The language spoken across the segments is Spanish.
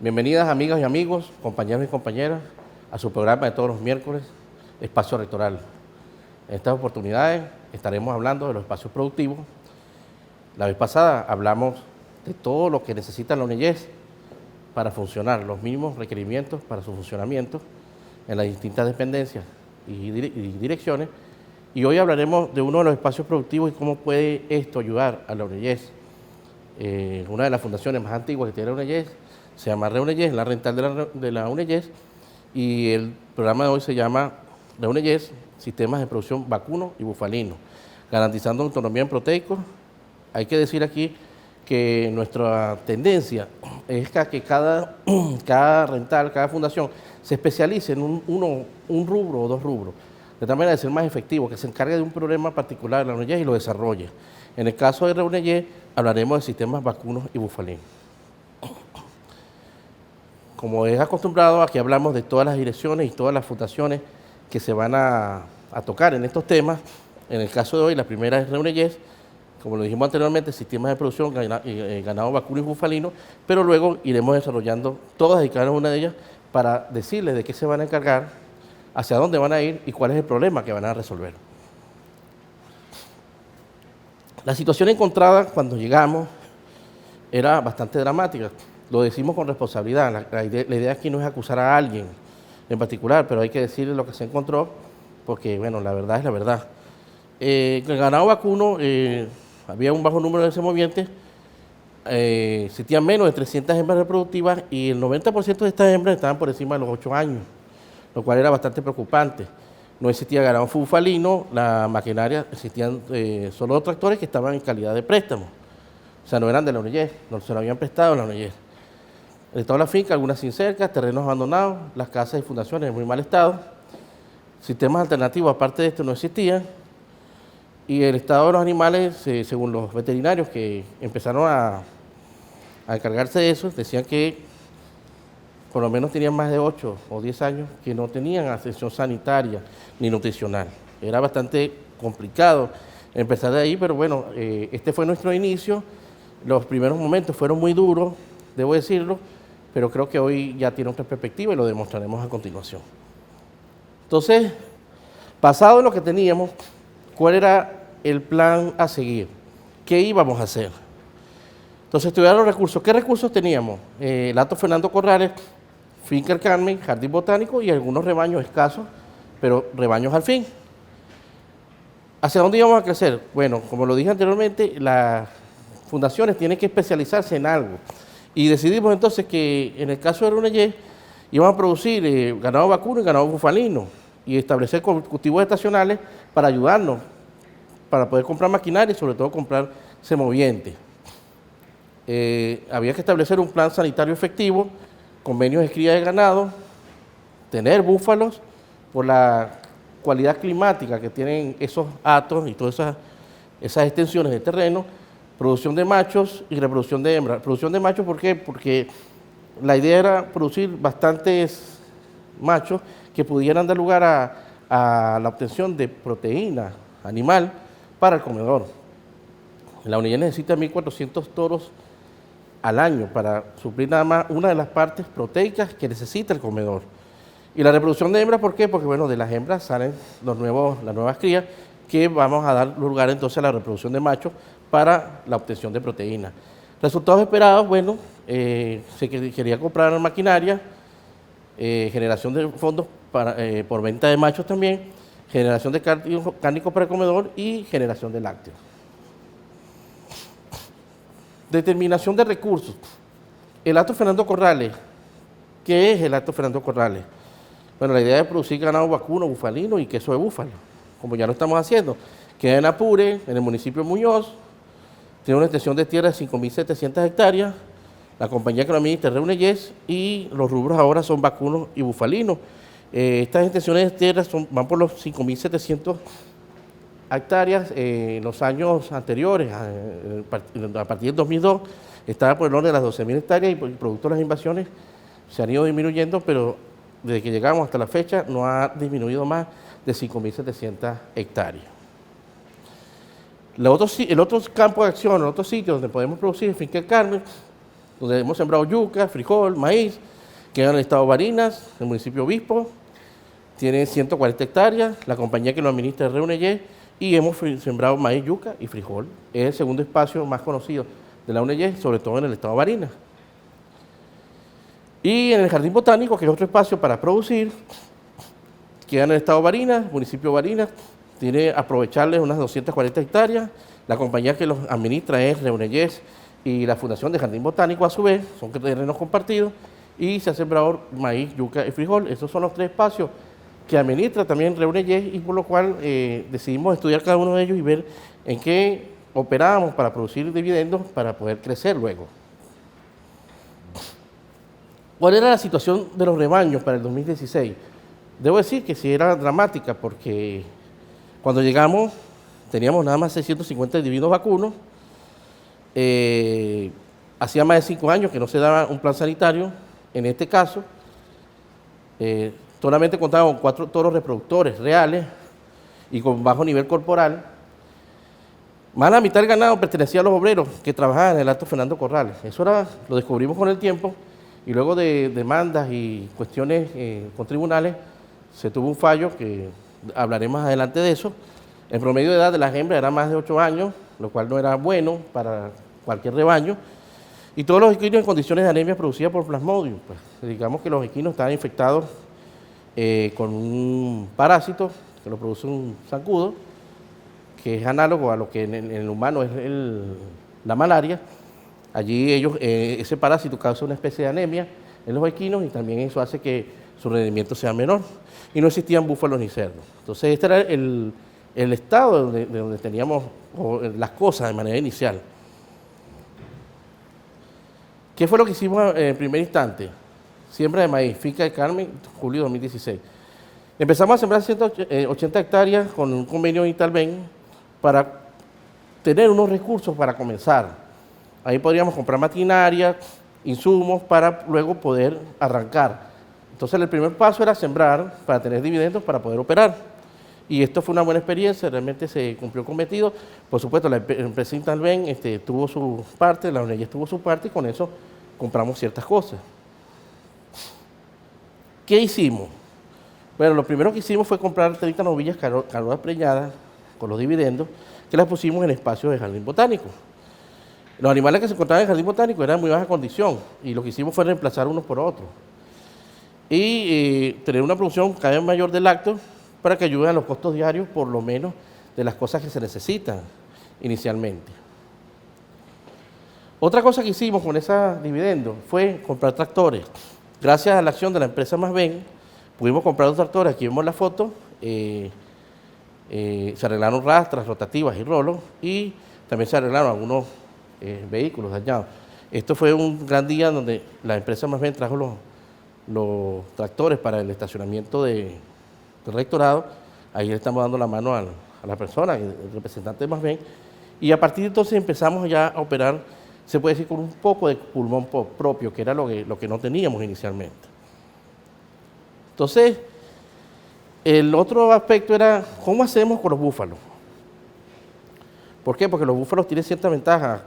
Bienvenidas amigas y amigos, compañeros y compañeras, a su programa de todos los miércoles, Espacio Rectoral. En estas oportunidades estaremos hablando de los espacios productivos. La vez pasada hablamos de todo lo que necesita la UNEYES para funcionar, los mínimos requerimientos para su funcionamiento en las distintas dependencias y direcciones. Y hoy hablaremos de uno de los espacios productivos y cómo puede esto ayudar a la UNEYES. Una de las fundaciones más antiguas que tiene la UNEYES se llama REUNEYES, la rental de la UNEYES, y el programa de hoy se llama REUNEYES, Sistemas de Producción Vacuno y Bufalino, garantizando autonomía en proteicos. Hay que decir aquí que nuestra tendencia es que cada rental, cada fundación se especialice en un rubro o dos rubros, de tal manera de ser más efectivo, que se encargue de un problema particular de la UNEYES y lo desarrolle. En el caso de REUNEYES hablaremos de sistemas vacunos y bufalinos. Como es acostumbrado, aquí hablamos de todas las direcciones y todas las fundaciones que se van a tocar en estos temas. En el caso de hoy, la primera es REUNEYES, como lo dijimos anteriormente, sistemas de producción, ganado vacuno y bufalino, pero luego iremos desarrollando todas y cada una de ellas para decirles de qué se van a encargar, hacia dónde van a ir y cuál es el problema que van a resolver. La situación encontrada cuando llegamos era bastante dramática. Lo decimos con responsabilidad. La idea aquí no es acusar a alguien en particular, pero hay que decirle lo que se encontró, porque, bueno, la verdad es la verdad. El ganado vacuno, había un bajo número de semovientes, existían menos de 300 hembras reproductivas y el 90% de estas hembras estaban por encima de los 8 años, lo cual era bastante preocupante. No existía ganado bufalino, la maquinaria, existían solo tractores que estaban en calidad de préstamo. O sea, no eran de la UNEYES, no se lo habían prestado a la UNEYES. El estado de la finca, algunas sin cercas, terrenos abandonados, las casas y fundaciones en muy mal estado. Sistemas alternativos, aparte de esto, no existían. Y el estado de los animales, según los veterinarios que empezaron a encargarse de eso, decían que por lo menos tenían más de 8 o 10 años que no tenían atención sanitaria ni nutricional. Era bastante complicado empezar de ahí, pero bueno, este fue nuestro inicio. Los primeros momentos fueron muy duros, debo decirlo, pero creo que hoy ya tiene otra perspectiva y lo demostraremos a continuación. Entonces, basado en lo que teníamos, ¿cuál era el plan a seguir? ¿Qué íbamos a hacer? Entonces, estudiar los recursos. ¿Qué recursos teníamos? El Hato Fernando Corrales, Finca El Carmen, Jardín Botánico y algunos rebaños escasos, pero rebaños al fin. ¿Hacia dónde íbamos a crecer? Bueno, como lo dije anteriormente, las fundaciones tienen que especializarse en algo. Y decidimos entonces que en el caso de REUNEYES íbamos a producir ganado vacuno y ganado bufalino y establecer cultivos estacionales para ayudarnos, para poder comprar maquinaria y sobre todo comprar semovientes. Había que establecer un plan sanitario efectivo, convenios de cría de ganado, tener búfalos por la cualidad climática que tienen esos hatos y todas esas extensiones de terreno, producción de machos y reproducción de hembras. Producción de machos, ¿por qué? Porque la idea era producir bastantes machos que pudieran dar lugar a la obtención de proteína animal para el comedor. La UNEYES necesita 1.400 toros al año para suplir nada más una de las partes proteicas que necesita el comedor. Y la reproducción de hembras, ¿por qué? Porque bueno, de las hembras salen las nuevas crías que vamos a dar lugar entonces a la reproducción de machos para la obtención de proteína. Resultados esperados, bueno, se quería comprar maquinaria, generación de fondos por venta de machos también, generación de cárnicos para el comedor y generación de lácteos. Determinación de recursos. El Hato Fernando Corrales. ¿Qué es el Hato Fernando Corrales? Bueno, la idea es producir ganado vacuno, bufalino y queso de búfalo, como ya lo estamos haciendo. Queda en Apure, en el municipio de Muñoz, tiene una extensión de tierra de 5.700 hectáreas, la compañía que lo administra es REUNEYES y los rubros ahora son vacunos y bufalinos. Estas extensiones de tierra van por los 5.700 hectáreas. En los años anteriores, a partir del 2002, estaba por el orden de las 12.000 hectáreas y producto de las invasiones se han ido disminuyendo, pero desde que llegamos hasta la fecha no ha disminuido más de 5.700 hectáreas. El otro campo de acción, el otro sitio donde podemos producir es Finca El Carmen, donde hemos sembrado yuca, frijol, maíz, queda en el estado de Barinas, el municipio Obispo, tiene 140 hectáreas, la compañía que lo administra es REUNEYE, y hemos sembrado maíz, yuca y frijol. Es el segundo espacio más conocido de la UNEYE, sobre todo en el estado de Barinas. Y en el Jardín Botánico, que es otro espacio para producir, queda en el estado de Barinas, municipio de Barinas, tiene aprovecharles unas 240 hectáreas, la compañía que los administra es REUNEYE y la Fundación de Jardín Botánico a su vez, son terrenos compartidos, y se ha sembrado maíz, yuca y frijol. Esos son los tres espacios que administra también REUNEYE, y por lo cual decidimos estudiar cada uno de ellos y ver en qué operábamos para producir dividendos para poder crecer luego. ¿Cuál era la situación de los rebaños para el 2016? Debo decir que sí era dramática, porque cuando llegamos teníamos nada más 650 individuos vacunos. Hacía más de 5 años que no se daba un plan sanitario. En este caso, solamente contábamos con 4 toros reproductores reales y con bajo nivel corporal. Más de la mitad del ganado pertenecía a los obreros que trabajaban en el Alto Fernando Corrales. Eso lo descubrimos con el tiempo, y luego de demandas y cuestiones con tribunales, se tuvo un fallo que hablaré más adelante de eso. El promedio de edad de las hembras era más de 8 años, lo cual no era bueno para cualquier rebaño. Y todos los equinos en condiciones de anemia producida por Plasmodium. Pues, digamos que los equinos estaban infectados con un parásito que lo produce un zancudo, que es análogo a lo que en el humano es la malaria. Allí ese parásito causa una especie de anemia en los equinos, y también eso hace que su rendimiento sea menor. Y no existían búfalos ni cerdos. Entonces este era el estado de donde teníamos las cosas de manera inicial. ¿Qué fue lo que hicimos en primer instante? Siembra de maíz, finca de Carmen, julio de 2016. Empezamos a sembrar 180 hectáreas con un convenio de Italben para tener unos recursos para comenzar. Ahí podríamos comprar maquinaria, insumos, para luego poder arrancar. Entonces el primer paso era sembrar para tener dividendos para poder operar. Y esto fue una buena experiencia, realmente se cumplió el cometido. Por supuesto, la empresa Italben tuvo su parte, la UNEYE tuvo su parte, y con eso compramos ciertas cosas. ¿Qué hicimos? Bueno, lo primero que hicimos fue comprar 30 novillas carolas preñadas con los dividendos, que las pusimos en espacios de jardín botánico. Los animales que se encontraban en el jardín botánico eran de muy baja condición, y lo que hicimos fue reemplazar unos por otros. Y tener una producción cada vez mayor de lácteos para que ayuden a los costos diarios, por lo menos, de las cosas que se necesitan inicialmente. Otra cosa que hicimos con esos dividendos fue comprar tractores. Gracias a la acción de la empresa Masben, pudimos comprar 2 tractores. Aquí vemos la foto. Se arreglaron rastras, rotativas y rolos, y también se arreglaron algunos vehículos dañados. Esto fue un gran día donde la empresa Masben trajo los tractores para el estacionamiento del rectorado. Ahí le estamos dando la mano a la persona, el representante de Masben, y a partir de entonces empezamos ya a operar, se puede decir, con un poco de pulmón propio, que era lo que no teníamos inicialmente. Entonces, el otro aspecto era, ¿cómo hacemos con los búfalos? ¿Por qué? Porque los búfalos tienen cierta ventaja,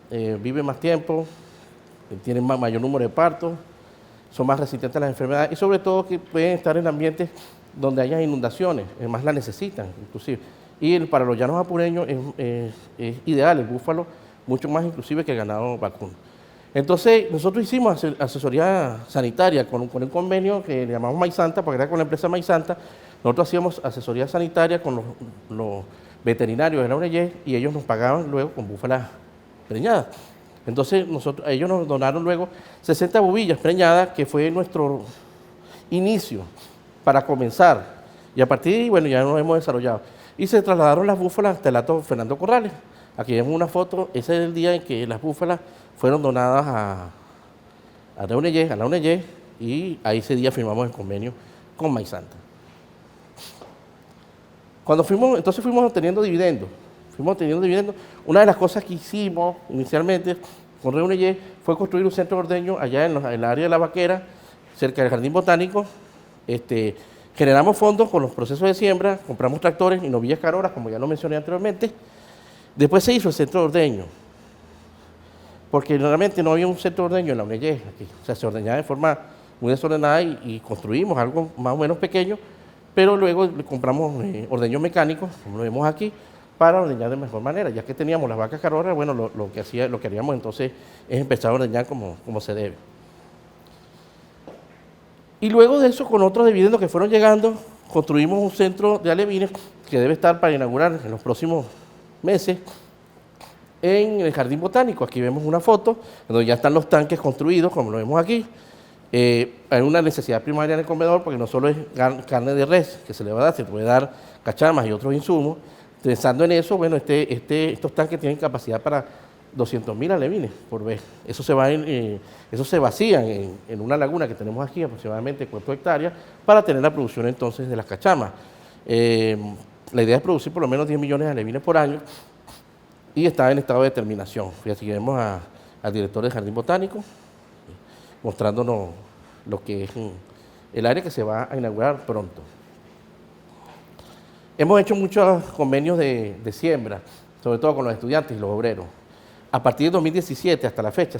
viven más tiempo, tienen mayor número de partos, son más resistentes a las enfermedades, y sobre todo que pueden estar en ambientes donde haya inundaciones, más la necesitan inclusive. Y para los llanos apureños es ideal el búfalo, mucho más inclusive que el ganado vacuno. Entonces nosotros hicimos asesoría sanitaria con un convenio que le llamamos Maizanta, porque era con la empresa Maizanta. Nosotros hacíamos asesoría sanitaria con los veterinarios de la UNEYE, y ellos nos pagaban luego con búfalas preñadas. Entonces ellos nos donaron luego 60 bobillas preñadas, que fue nuestro inicio para comenzar. Y a partir de ahí, bueno, ya nos hemos desarrollado. Y se trasladaron las búfalas hasta el Alto Fernando Corrales. Aquí vemos una foto, ese es el día en que las búfalas fueron donadas a la UNEYE, y ahí ese día firmamos el convenio con Maizanta. Entonces fuimos obteniendo dividendos. Una de las cosas que hicimos inicialmente con REUNEYE fue construir un centro de ordeño allá en el área de La Vaquera, cerca del Jardín Botánico. Generamos fondos con los procesos de siembra, compramos tractores y novillas carolas, como ya lo mencioné anteriormente. Después se hizo el centro de ordeño. porque realmente no había un centro de ordeño en la UNEYE aquí. O sea, se ordeñaba de forma muy desordenada y construimos algo más o menos pequeño, pero luego le compramos ordeños mecánicos, como lo vemos aquí, para ordeñar de mejor manera. Ya que teníamos las vacas carroras, bueno, lo que haríamos entonces es empezar a ordeñar como se debe. Y luego de eso, con otros dividendos que fueron llegando, construimos un centro de alevines que debe estar para inaugurar en los próximos meses en el Jardín Botánico. Aquí vemos una foto donde ya están los tanques construidos, como lo vemos aquí. Hay una necesidad primaria en el comedor porque no solo es carne de res que se le va a dar, se puede dar cachamas y otros insumos. Pensando en eso, bueno, estos tanques tienen capacidad para 200.000 alevines por vez. Eso se vacía en una laguna que tenemos aquí, aproximadamente 4 hectáreas, para tener la producción entonces de las cachamas. La idea es producir por lo menos 10 millones de alevines por año y está en estado de terminación. Aquí vemos al director del Jardín Botánico mostrándonos lo que es el área que se va a inaugurar pronto. Hemos hecho muchos convenios de siembra, sobre todo con los estudiantes y los obreros. A partir de 2017 hasta la fecha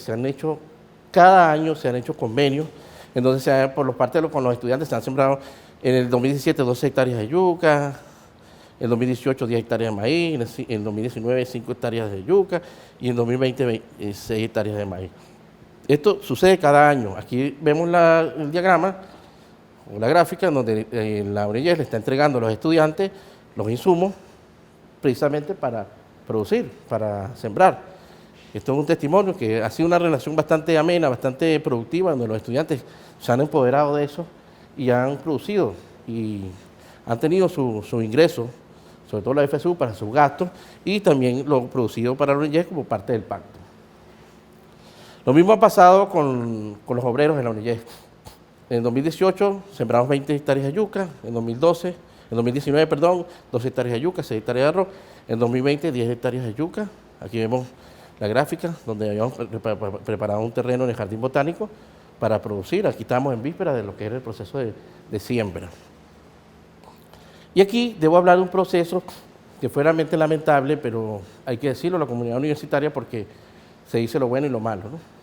cada año se han hecho convenios, entonces por parte con los estudiantes se han sembrado en el 2017 12 hectáreas de yuca, en 2018 10 hectáreas de maíz, en 2019 5 hectáreas de yuca y en 2020 6 hectáreas de maíz. Esto sucede cada año. Aquí vemos el diagrama o la gráfica en donde la UNEYES le está entregando a los estudiantes los insumos precisamente para producir, para sembrar. Esto es un testimonio que ha sido una relación bastante amena, bastante productiva, donde los estudiantes se han empoderado de eso y han producido y han tenido su ingreso, sobre todo la FSU, para sus gastos y también lo producido para la UNEYES como parte del pacto. Lo mismo ha pasado con los obreros en la UNEYES. En 2018 sembramos 20 hectáreas de yuca, en 2019, 12 hectáreas de yuca, 6 hectáreas de arroz, en 2020 10 hectáreas de yuca. Aquí vemos la gráfica donde habíamos preparado un terreno en el Jardín Botánico para producir. Aquí estamos en víspera de lo que era el proceso de siembra. Y aquí debo hablar de un proceso que fue realmente lamentable, pero hay que decirlo a la comunidad universitaria porque se dice lo bueno y lo malo, ¿no?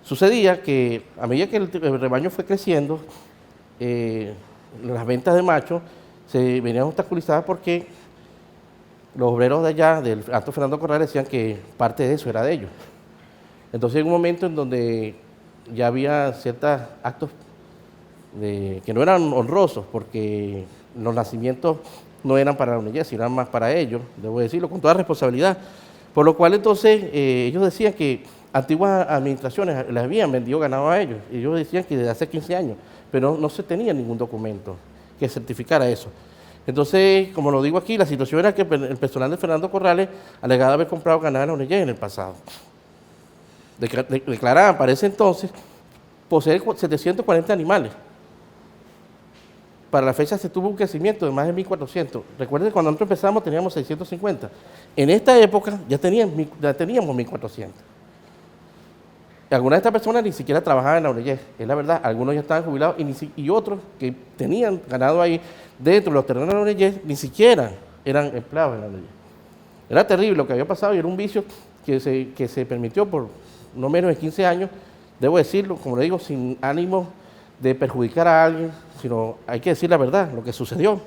Sucedía que a medida que el rebaño fue creciendo, las ventas de machos se venían obstaculizadas porque los obreros de allá, del Alto Fernando Corrales, decían que parte de eso era de ellos. Entonces, en un momento en donde ya había ciertos actos que no eran honrosos, porque los nacimientos no eran para la UNEYES, sino eran más para ellos, debo decirlo con toda responsabilidad. Por lo cual, entonces, ellos decían que antiguas administraciones les habían vendido ganado a ellos. Ellos decían que desde hace 15 años, pero no se tenía ningún documento que certificara eso. Entonces, como lo digo aquí, la situación era que el personal de Fernando Corrales alegaba haber comprado ganado en la UNEYES en el pasado. Declaraban para ese entonces poseer 740 animales. Para la fecha se tuvo un crecimiento de más de 1.400. Recuerden, cuando nosotros empezamos teníamos 650. En esta época ya teníamos 1.400. Algunas de estas personas ni siquiera trabajaban en la UNEYES, es la verdad. Algunos ya estaban jubilados y otros que tenían ganado ahí dentro de los terrenos de la UNEYES ni siquiera eran empleados en la UNEYES. Era terrible lo que había pasado y era un vicio que se permitió por no menos de 15 años, debo decirlo, como le digo, sin ánimo de perjudicar a alguien, sino hay que decir la verdad, lo que sucedió.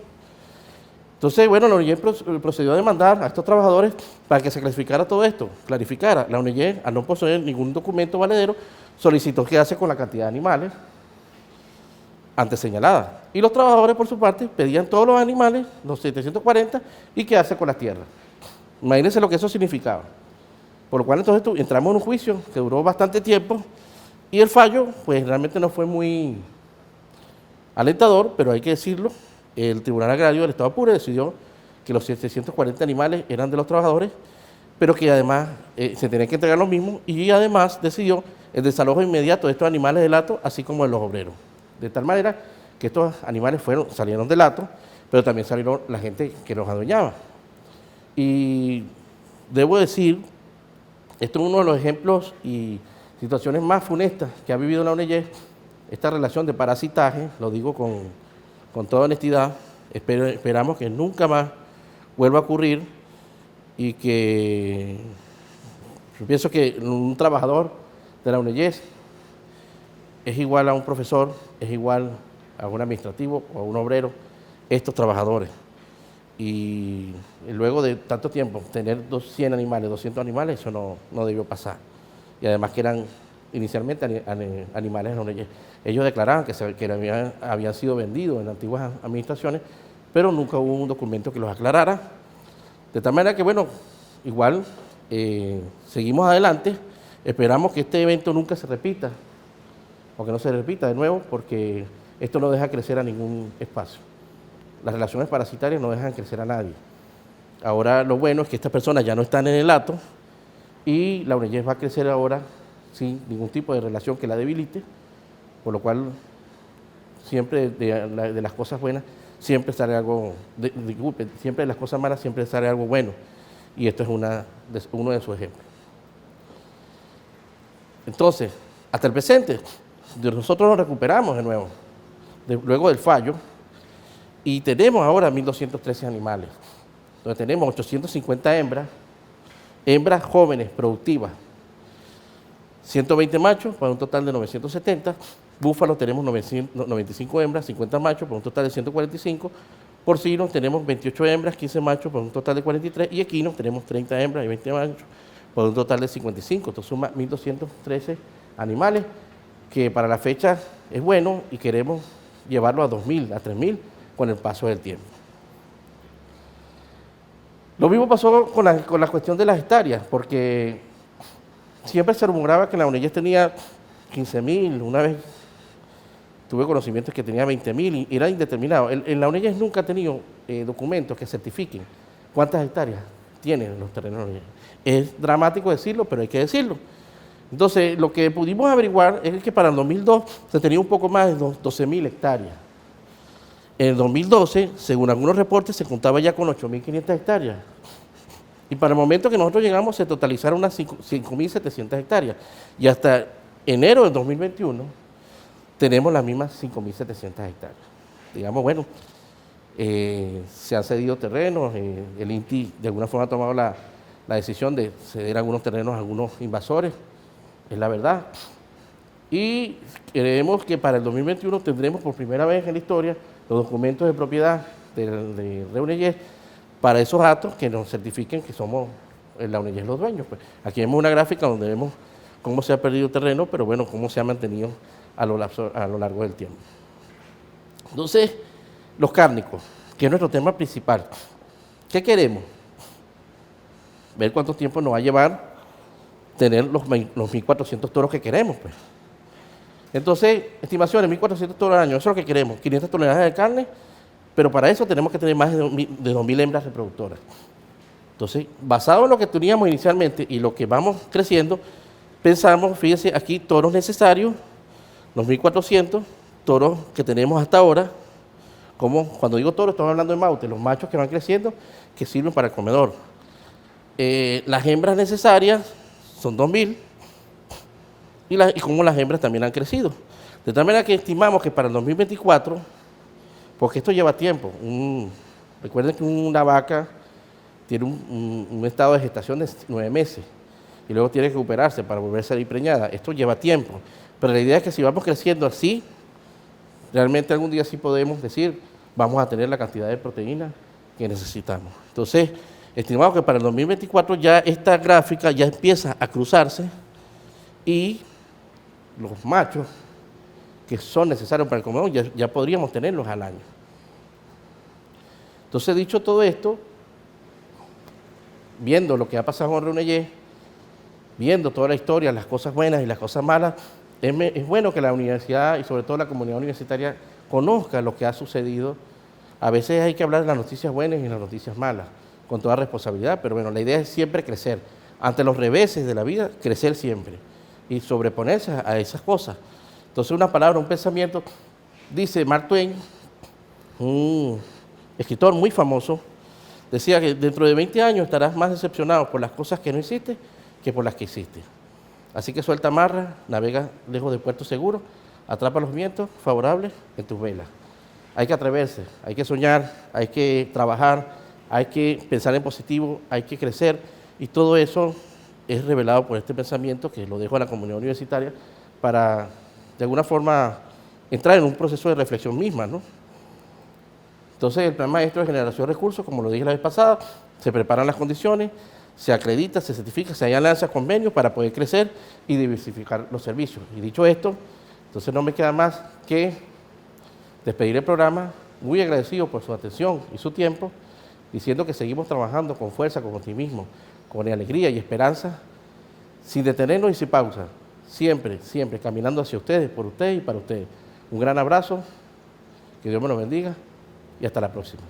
Entonces, bueno, la UNEYES procedió a demandar a estos trabajadores para que se clarificara todo esto, clarificara. La UNEYES, al no poseer ningún documento valedero, solicitó qué hace con la cantidad de animales antes señalada. Y los trabajadores, por su parte, pedían todos los animales, los 740, y qué hace con las tierras. Imagínense lo que eso significaba. Por lo cual, entonces, entramos en un juicio que duró bastante tiempo, y el fallo, pues, realmente no fue muy alentador, pero hay que decirlo. El Tribunal Agrario del Estado Apure decidió que los 740 animales eran de los trabajadores, pero que además se tenían que entregar los mismos, y además decidió el desalojo inmediato de estos animales del hato, así como de los obreros. De tal manera que estos animales salieron del hato, pero también salieron la gente que los adueñaba. Y debo decir, esto es uno de los ejemplos y situaciones más funestas que ha vivido la UNEYES, esta relación de parasitaje, lo digo con toda honestidad. Esperamos que nunca más vuelva a ocurrir y que Yo pienso que un trabajador de la UNEYES es igual a un profesor, es igual a un administrativo o a un obrero, estos trabajadores. Y luego de tanto tiempo, tener 100 animales, 200 animales, eso no debió pasar. Y además que eran inicialmente animales de la UNEYES. Ellos declaraban que habían sido vendidos en antiguas administraciones, pero nunca hubo un documento que los aclarara. De tal manera que, bueno, igual seguimos adelante, esperamos que este evento nunca se repita, o que no se repita de nuevo, porque esto no deja crecer a ningún espacio. Las relaciones parasitarias no dejan crecer a nadie. Ahora lo bueno es que estas personas ya no están en el hato y la UNEYES va a crecer ahora sin ningún tipo de relación que la debilite, por lo cual siempre de las cosas buenas siempre sale algo, siempre de las cosas malas siempre sale algo bueno, y esto es uno de sus ejemplos. Entonces, hasta el presente, nosotros nos recuperamos de nuevo, luego del fallo, y tenemos ahora 1.213 animales, donde tenemos 850 hembras jóvenes, productivas, 120 machos para un total de 970, búfalos tenemos 95 hembras, 50 machos por un total de 145, porcinos tenemos 28 hembras, 15 machos por un total de 43, y equinos tenemos 30 hembras y 20 machos por un total de 55, esto suma 1.213 animales, que para la fecha es bueno y queremos llevarlo a 2.000, a 3.000 con el paso del tiempo. Lo mismo pasó con la cuestión de las hectáreas, porque siempre se rumoraba que la UNEYES tenía 15.000, una vez tuve conocimientos que tenía 20.000 y era indeterminado. En la UNEYES nunca ha tenido documentos que certifiquen cuántas hectáreas tienen los terrenos de la UNEYES. Es dramático decirlo, pero hay que decirlo. Entonces, lo que pudimos averiguar es que para el 2002 se tenía un poco más de 12.000 hectáreas. En el 2012, según algunos reportes, se contaba ya con 8.500 hectáreas. Y para el momento que nosotros llegamos, se totalizaron unas 5.700 hectáreas. Y hasta enero del 2021, tenemos las mismas 5.700 hectáreas. Digamos, bueno, se han cedido terrenos, el INTI de alguna forma ha tomado la decisión de ceder algunos terrenos a algunos invasores, es la verdad. Y creemos que para el 2021 tendremos por primera vez en la historia los documentos de propiedad de UNEYES para esos actos que nos certifiquen que somos la UNEYES los dueños. Pues aquí vemos una gráfica donde vemos cómo se ha perdido terreno, pero bueno, cómo se ha mantenido a lo largo del tiempo. Entonces, los cárnicos, que es nuestro tema principal. ¿Qué queremos? Ver cuánto tiempo nos va a llevar tener los 1.400 toros que queremos, pues. Entonces, estimaciones, 1.400 toros al año, eso es lo que queremos, 500 toneladas de carne, pero para eso tenemos que tener más de 2.000 hembras reproductoras. Entonces, basado en lo que teníamos inicialmente y lo que vamos creciendo, pensamos, fíjense, aquí toros necesarios, los 1.400 toros que tenemos hasta ahora, como cuando digo toros, estamos hablando de maute, los machos que van creciendo, que sirven para el comedor. Las hembras necesarias son 2.000, y como las hembras también han crecido. De tal manera que estimamos que para el 2024, porque esto lleva tiempo, recuerden que una vaca tiene un estado de gestación de 9 meses, y luego tiene que recuperarse para volver a salir preñada. Esto lleva tiempo, pero la idea es que si vamos creciendo así, realmente algún día sí podemos decir, vamos a tener la cantidad de proteína que necesitamos. Entonces, estimamos que para el 2024 ya esta gráfica ya empieza a cruzarse y los machos que son necesarios para el comedor ya podríamos tenerlos al año. Entonces, dicho todo esto, viendo lo que ha pasado con UNEYES, viendo toda la historia, las cosas buenas y las cosas malas, es bueno que la universidad y sobre todo la comunidad universitaria conozca lo que ha sucedido. A veces hay que hablar de las noticias buenas y las noticias malas, con toda responsabilidad, pero bueno, la idea es siempre crecer. Ante los reveses de la vida, crecer siempre y sobreponerse a esas cosas. Entonces, una palabra, un pensamiento, dice Mark Twain, un escritor muy famoso, decía que dentro de 20 años estarás más decepcionado por las cosas que no hiciste que por las que hiciste. Así que suelta amarra, navega lejos de puerto seguro, atrapa los vientos favorables en tus velas. Hay que atreverse, hay que soñar, hay que trabajar, hay que pensar en positivo, hay que crecer, y todo eso es revelado por este pensamiento que lo dejo a la comunidad universitaria para, de alguna forma, entrar en un proceso de reflexión misma, ¿no? Entonces, el plan maestro de generación de recursos, como lo dije la vez pasada, se preparan las condiciones, se acredita, se certifica, se lanza convenios para poder crecer y diversificar los servicios. Y dicho esto, entonces no me queda más que despedir el programa, muy agradecido por su atención y su tiempo, diciendo que seguimos trabajando con fuerza, con optimismo, con alegría y esperanza, sin detenernos y sin pausa, siempre, siempre caminando hacia ustedes, por ustedes y para ustedes. Un gran abrazo, que Dios me lo bendiga y hasta la próxima.